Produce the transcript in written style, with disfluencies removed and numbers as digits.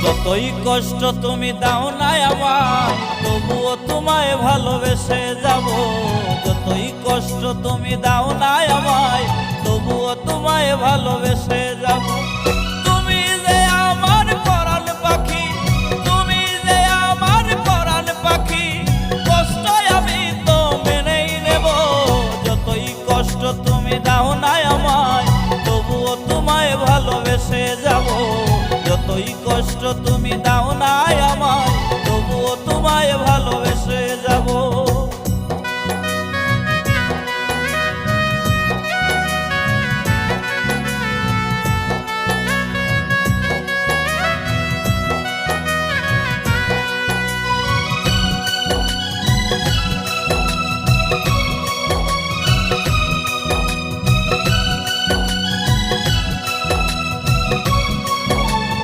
যতই কষ্ট তুমি দাও না আমায়, তবুও তোমায় ভালোবেসে যাব। যতই কষ্ট তুমি দাও না আমায়, তবুও তোমায় ভালোবেসে যাব। তুমি যে আমার পরাণ পাখি, তুমি যে আমার পরাণ পাখি, কষ্ট আমি তো মেনেই নেব। যতই কষ্ট তুমি দাও না আমায়, তবুও তোমায় ভালোবেসে যাব। যতই কষ্ট তুমি দাও না আমায়, তবুও তোমায় ভালো